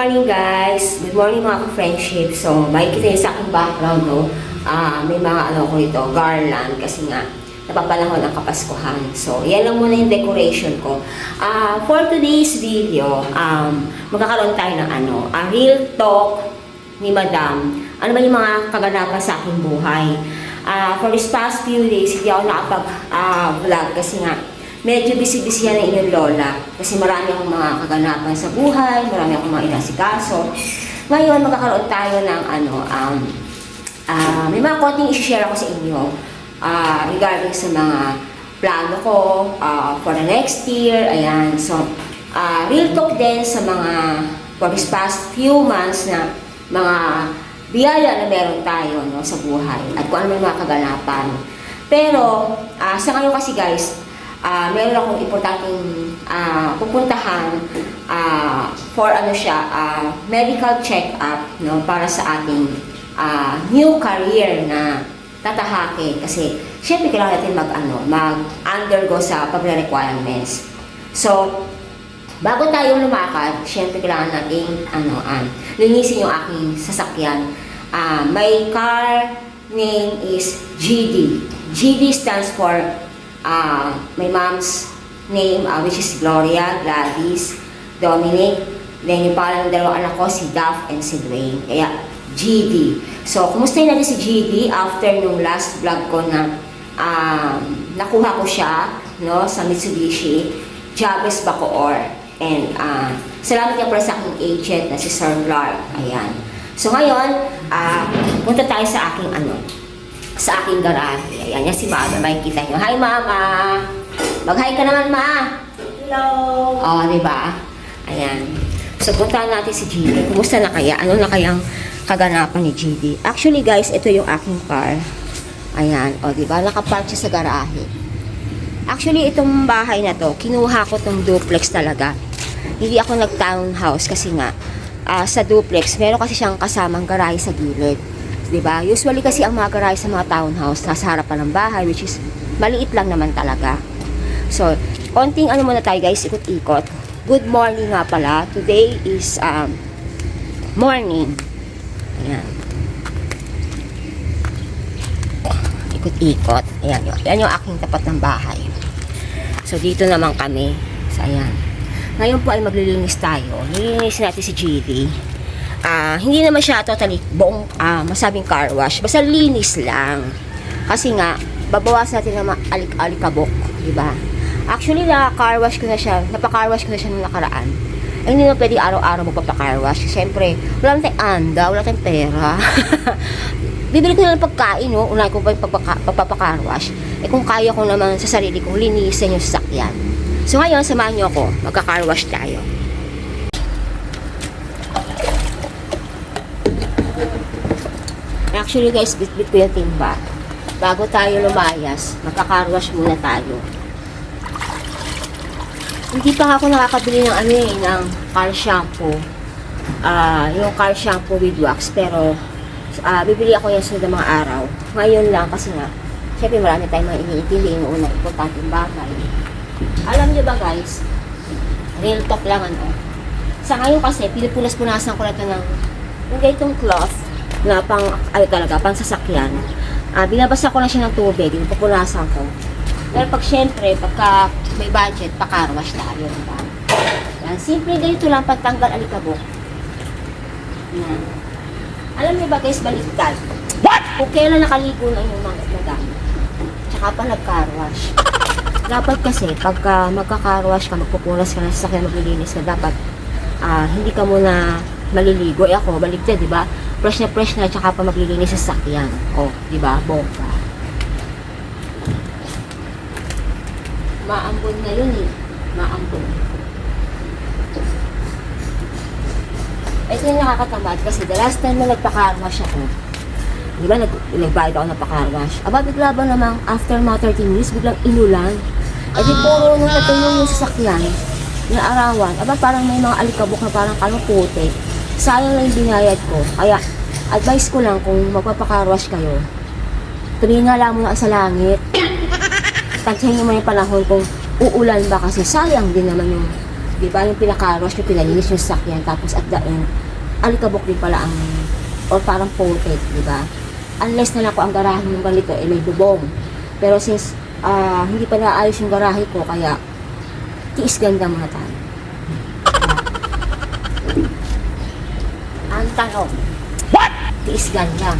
morning guys! Good morning mga ka-friendship. So, makikita niyo sa aking background, no? May mga ano ko ito, garland kasi nga napapanahon ang Kapaskuhan. So, yan lang muna yung decoration ko. For today's video, magkakaroon tayo ng real talk ni Madam. Ano ba yung mga kaganapan sa aking buhay? For this past few days, hindi ako nakapag-vlog kasi nga medyo busy-busy yan ang inyong lola. Kasi marami akong mga kaganapan sa buhay, marami akong mga inasikaso. Ngayon, magkakaroon tayo ng may mga konting i-share ako sa inyo regarding sa mga plano ko for the next year. Ayan, so, real talk din sa mga for this past few months na mga biyaya na meron tayo, no, sa buhay at kung ano may mga kaganapan. Pero, sa ngayon kasi guys, meron akong importanteng pupuntahan for medical check-up, no, para sa ating new career na tatahake kasi syempre kailangan natin mag-undergo sa pagre-requirements. So, bago tayo lumakad, syempre kailangan nating linisin yung aking sasakyan. My car name is GD. GD stands for my mom's name, which is Gloria, Gladys, Dominic. Then yung pangalan ng dalawang anak ko, si Duff and si Dwayne. Kaya, GD. So, kumustahin natin si GD after nung last vlog ko na nakuha ko siya, no, sa Mitsubishi, Jabez Bacoor. And salamat niya pala sa aking agent na si Sir Clark. Ayan. So, ngayon, punta tayo sa aking sa aking garahe. Ayan, yan si Mama. Makikita nyo. Hi, Mama! Mag-hi ka naman, Ma! Hello! Oh, diba? Ayan. So, puntahan natin si GD. Kumusta na kaya? Ano na kayang kaganapan ni GD? Actually, guys, ito yung aking car. Ayan. O, diba? Nakapark siya sa garahe. Actually, itong bahay na to, kinuha ko tong duplex talaga. Hindi ako nag-townhouse kasi nga, sa duplex, meron kasi siyang kasamang garahe sa gilid. Diba? Usually kasi ang mga garahe sa mga townhouse nasa harapan ng bahay, which is maliit lang naman talaga. So, konting muna tayo guys, ikot-ikot. Good morning nga pala. Today is morning. Ayan. Ikot-ikot. Ayan yun. Ayan yung aking tapat ng bahay. So, dito naman kami. So, ayan. Ngayon po ay maglilinis tayo. Nililinis natin si GD. Hindi naman siya totally buong masabing car wash. Basta linis lang. Kasi nga, babawasan natin ng alik-alikabok. Diba? Actually, car wash ko na siya. Napa-car wash ko na siya nung nakaraan. Ay, hindi na pwede araw-araw magpapa-car wash. Siyempre, wala tayong wala tayong pera. Bibili ko na ng pagkain, no? Unay ko pa yung pagpapa-car wash. Eh, kung kaya ko naman sa sarili kong linisin yung sasakyan. So, ngayon, samahan nyo ako. Magka-car wash tayo. Actually guys, bit-bit ko yung timba. Bago tayo lumayas, magka-carwash muna tayo. Hindi pa ako nakakabili ng ng car shampoo. Yung car shampoo with wax. Pero, bibili ako yung sunod ng mga araw. Ngayon lang kasi nga, syempre marami tayong mga iniintindi yung unang importanteng bagay. Alam niyo ba guys, real talk lang sa ngayon kasi, pinipunas-punasan ko na ito ng ganitong cloth na pang sasakyan. Binabasa ko na siya ng tubig, pupunasan ko. Pero syempre, pagka may budget, pa-carwash tayo, diba? Yan, simple ganito lang, pagtanggal alikabok. Yan. Alam niyo ba guys, baliktad? What? Kung kailan nakaligo na yung mga nagamit, tsaka pa nag-carwash. Dapat kasi, pagka magka-carwash ka, magpupunas ka na sa sasakyan, maglilinis ka, dapat hindi ka muna maliligo. Ako, baliktad, diba? Fresh na, tsaka pa maglilinis sa sasakyan. O, diba? Bongga. Maambon na yun eh. Maambon. Ito yung nakakatamad kasi the last time na nagpa-carwash ako, diba, nagbayad ako ng pa-carwash. Bigla ba namang after mga 30 minutes, biglang inulan. Di puro nung natulong yung sasakyan, yung arawan, parang may mga alikabok na parang kaluputi. Sayang lang yung binayad ko. Kaya, advice ko lang kung magpapakarwash kayo, tumingala mo na sa langit. Tansyahin nyo mo yung panahon kung uulan ba kasi sayang din naman yung Di ba yung pinaka-rush yung pinalinis yung sakyan, tapos at the end, alikabok din pala ang, or parang coated, di ba? Unless na lang ko ang garahe ng ganito, may bubong. Pero since hindi pa naayos yung garahe ko, kaya tiis ganda muna tayo. Ang tanong, what? Tiis ganda.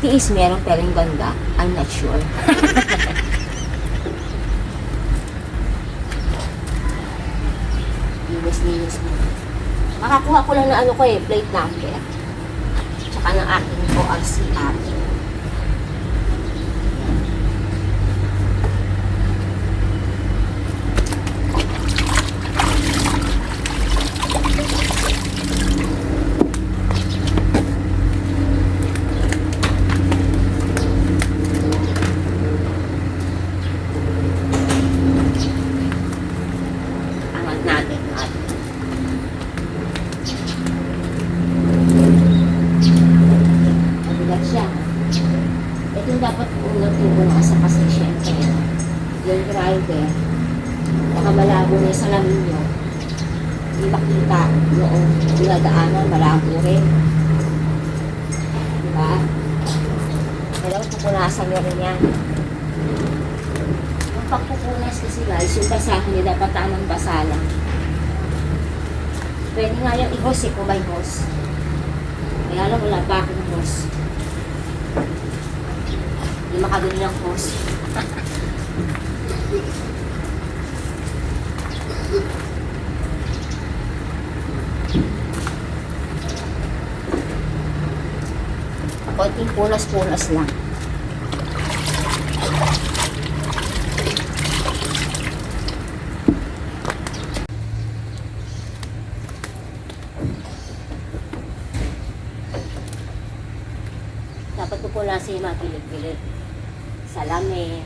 Tiis meron pero yung ganda, I'm not sure. Linis mo. Makakuha ko lang na ano ko plate number. Tsaka ng aking ORCR. Angat natin. Mabigat siya. Ito yung dapat unang-unasa kasi syempre yung driver baka malabo na yung salamin nyo, hindi makita noong dinadaanan, malabo rin, diba? Kailangan pupunasan nyo rin yan. Ang pagpupunas kasi guys, yung basahan nyo dapat tamang basa lang. Pwede nga yung i-hose kung may hose. Kaya lang wala pa akong hose. Hindi makagano ng hose. Konting punas-punas lang. Dapat pupunasin yung mga pilit-pilit. Salamin.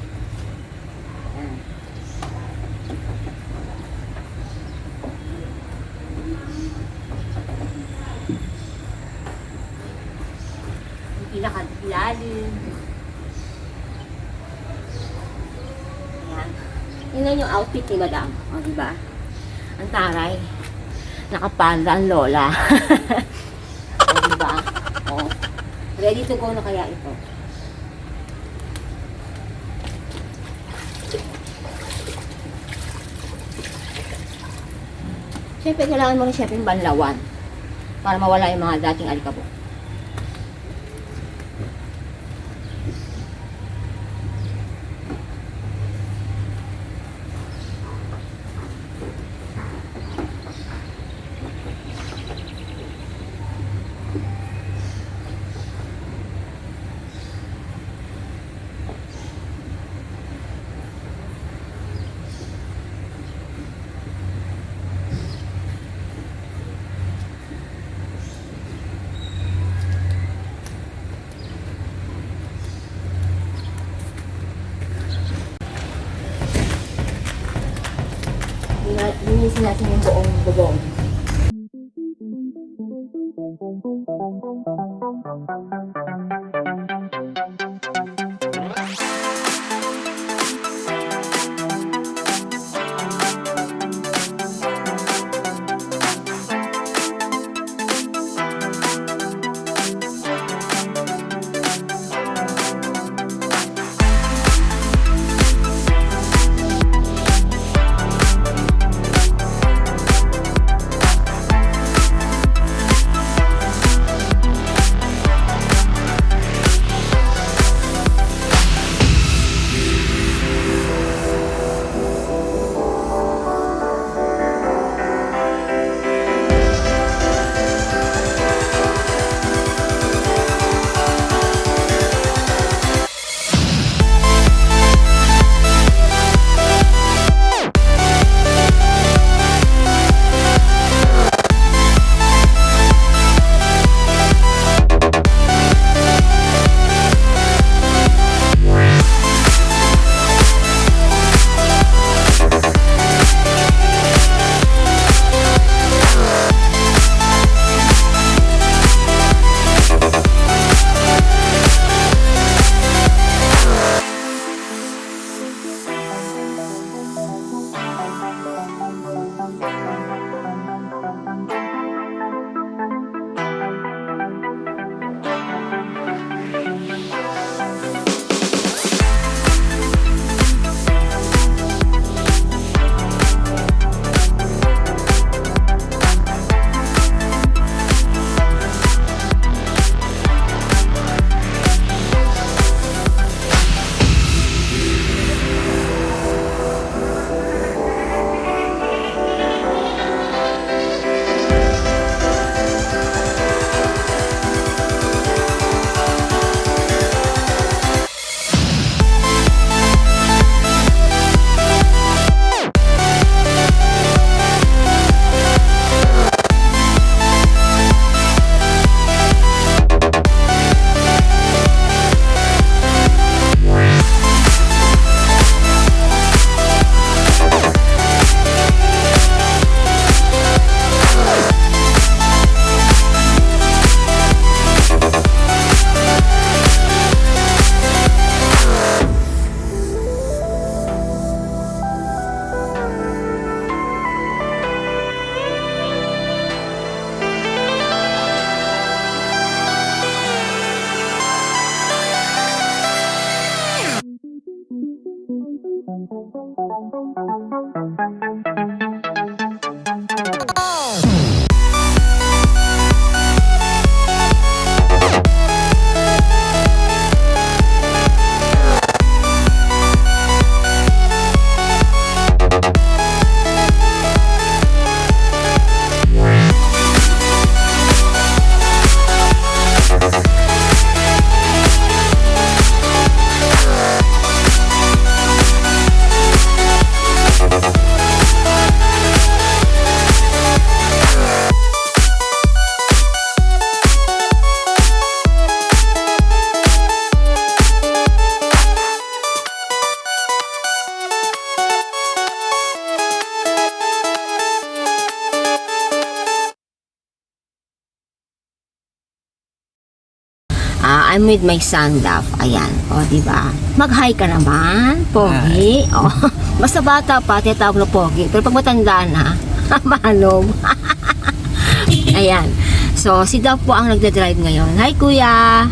Ayan. Yung pinaka-ilalim. Ayan. Yun yung outfit ni Madam. O, diba? Ang taray. Nakapanda ang lola. O, diba? O. Ready to go na kaya ito. Siyempre, kailangan mo rin siyempre yung banlawan para mawala yung mga dating alikabok. Linisin natin yung buong bubong. I'm with my son, Daph. Ayan. O, diba? Mag-hi ka naman, Pogi. O, basta bata pa, tinatawag na Pogi. Pero pag matanda na, malog. Ayan. So, si Daph po ang nagda-drive ngayon. Hi, Kuya!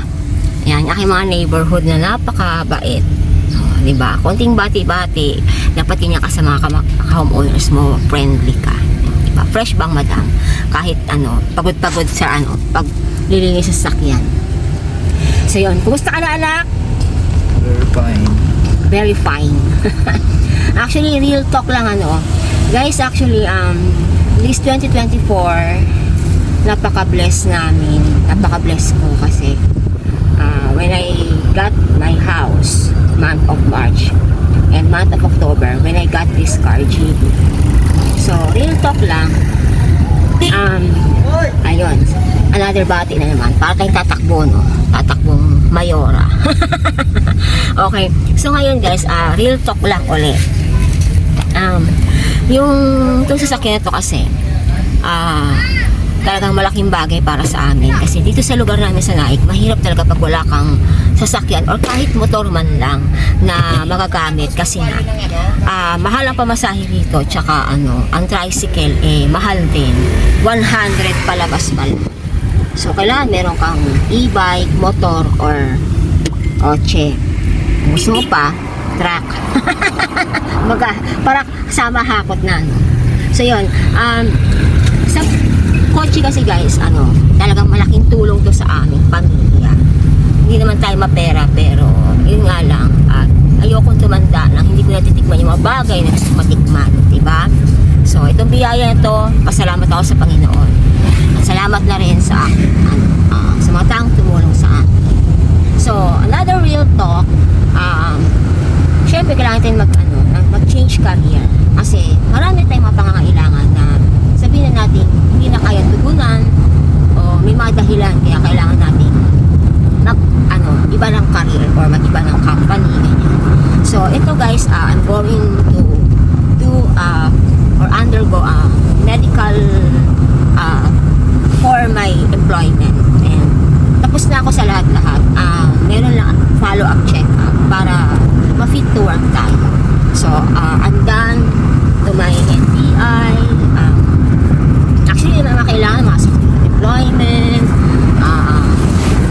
Ayan, aking mga neighborhood na napakabait. So, diba? Konting bati-bati. Dapat niya ka sa mga homeowners mo, friendly ka. Diba? Fresh bang, madam? Kahit pagod-pagod sa pag lilinis sa sakyan. So yun, kumusta ka na, anak? Very fine. Very fine. Actually, real talk lang guys, actually this 2024 napaka-bless namin, napaka-bless ko kasi when I got my house month of March and month of October, when I got this car, GB. So real talk lang, ayun, another bati na naman, para tayong tatakbo, tatakbong mayora. Okay, so ngayon guys, real talk lang ulit. Yung itong sasakyan na to kasi talagang malaking bagay para sa amin kasi dito sa lugar namin sa Naik, mahirap talaga pag wala kang sasakyan or kahit motor man lang na magagamit kasi nga mahal ang pamasahe dito, tsaka ang tricycle mahal din, 100 palabas pala. So kailangan meron kang e-bike, motor or kotse. Gusto mo pa truck. Para sama hakot na So yun, sa kotse kasi guys, talagang malaking tulong to sa aming pamilya. Hindi naman tayo mapera, pero yun nga lang, at ayokong tumanda nang hindi ko natitikman yung mga bagay na gusto matikman, diba? So itong biyaya na to, pasalamat ako sa Panginoon. At salamat na rin sa sa mga taong tumulong sa akin. So another real talk, syempre kailangan tayo mag-change career kasi marami tayong mga pangangailangan na sabihin na natin hindi na kaya tugunan o may mga dahilan kaya kailangan natin iba ng career or mag-iba ng company, ganyan. So ito guys, I'm going to do or undergo medical for my employment, and tapos na ako sa lahat-lahat. Meron lang follow-up check-up para ma-fit to work tayo. So I'm done to my NBI. Actually, mga kailangan mga certificate employment,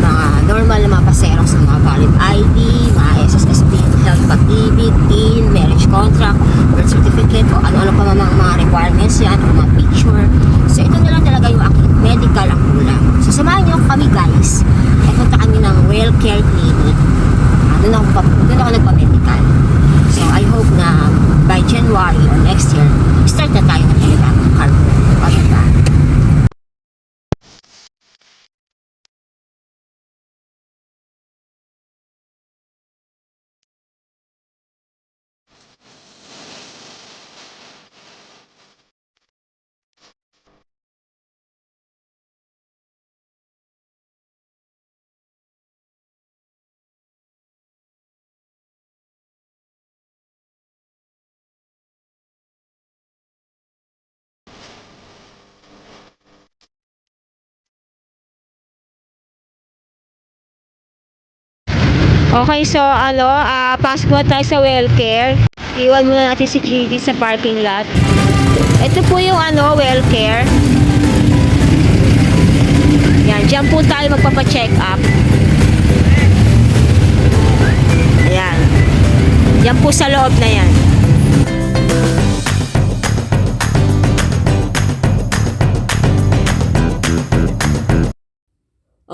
mga normal na mga paserong sa mga valid ID, mga SSSB, health pag-ibig, PIN, marriage contract, birth certificate, o ano-ano pa mga requirements yan, o mga picture. So ito na lang talaga yung aking medical ang kulang. So samahan niyo kami guys, punta kami ng WellCare Clinic. Doon ako nagpa-medical. So I hope na by January or next year, start na tayo na talaga ng cargo. Pagka. Okay, so pasok mo tayo sa WellCare. Iwan muna natin si GD sa parking lot. Ito po yung WellCare. Yan, dyan po tayo magpapa-check up. Ayan. Yan po sa loob na yan.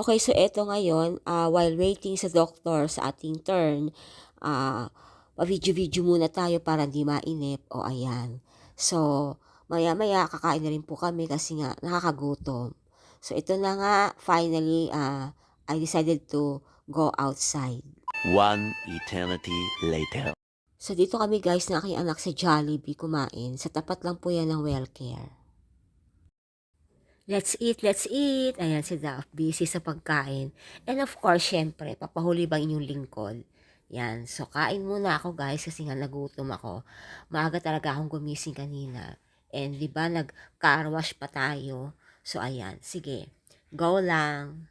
Okay, so eto ngayon, while waiting sa doktor sa ating turn, pa-video-video muna tayo para di mainip. O ayan. So, maya-maya kakain na rin po kami kasi nga nakakagutom. So ito na nga, finally, I decided to go outside. One eternity later. So dito kami guys na aking anak sa Jollibee kumain. Sa tapat lang po yan ng WellCare. Let's eat, let's eat. Ayan si Daph, busy sa pagkain. And of course, syempre, papahuli bang inyong lingkod. Yan, so kain muna ako guys kasi nga nagutom ako. Maaga talaga akong gumising kanina. And di ba nag-car wash pa tayo. So ayan, sige, go lang.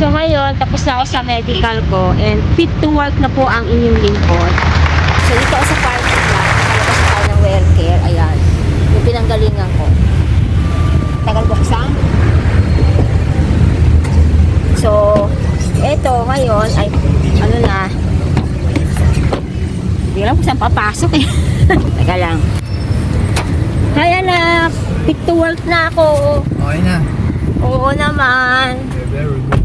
So ngayon, tapos na ako sa medical ko and fit to work na po ang inyong lingkod. So dito ako sa parking lot, nakalabas tayo ng well care, ayan, yung pinanggalingan ko. Tagal buksan. So, eto ngayon ay, ano na, hindi lang kung saan papasok eh. Teka lang. Hi anak, fit to work na ako. Okay na. Oo naman. Very good.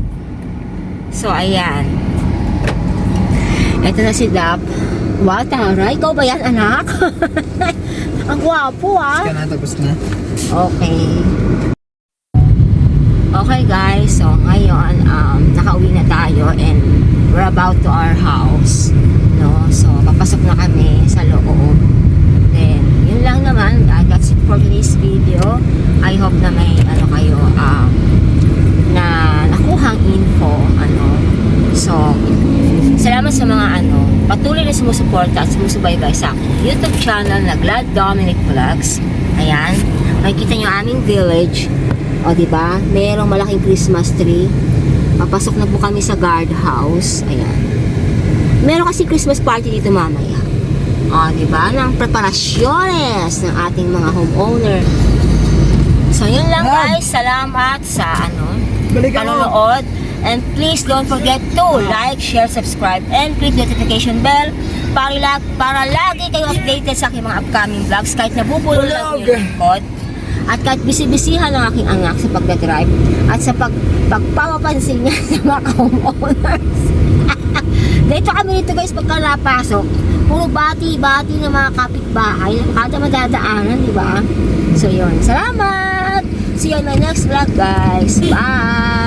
So, ayan. Ito na si Dap. Wow, Tara, ikaw ba yan, anak? Ang gwapo, ah. Ka na, tapos na. Okay. Okay, guys. So, ngayon, nakauwi na tayo and we're about to our house. No? So, papasok na kami sa loob. Then, yun lang naman. That's it for today's video. I hope na may, ano kayo, na nakuhang info, so salamat sa mga patuloy na sumusuporta at sumusubaybay sa aking YouTube channel na Glad Dominic Vlogs. Ayan, makikita nyo aming village, o diba, merong malaking Christmas tree. Papasok na po kami sa guard house. Ayan, meron kasi Christmas party dito mamaya, o diba, ng preparasyones ng ating mga homeowner. So yun lang guys, salamat sa panonood. And please don't forget to like, share, subscribe, and click notification bell para lagi kayo updated sa aking mga upcoming vlogs kahit nabubulo lang yung lingkod. At kahit bisibisihan ng aking anak sa pagdadrive at sa pagpapapansin niya sa mga homeowners. Dito kami dito guys, pagka napasok, puro bati-bati ng mga kapitbahay na kada madadaanan, di ba? So yun, salamat! See you on my next vlog guys. Bye!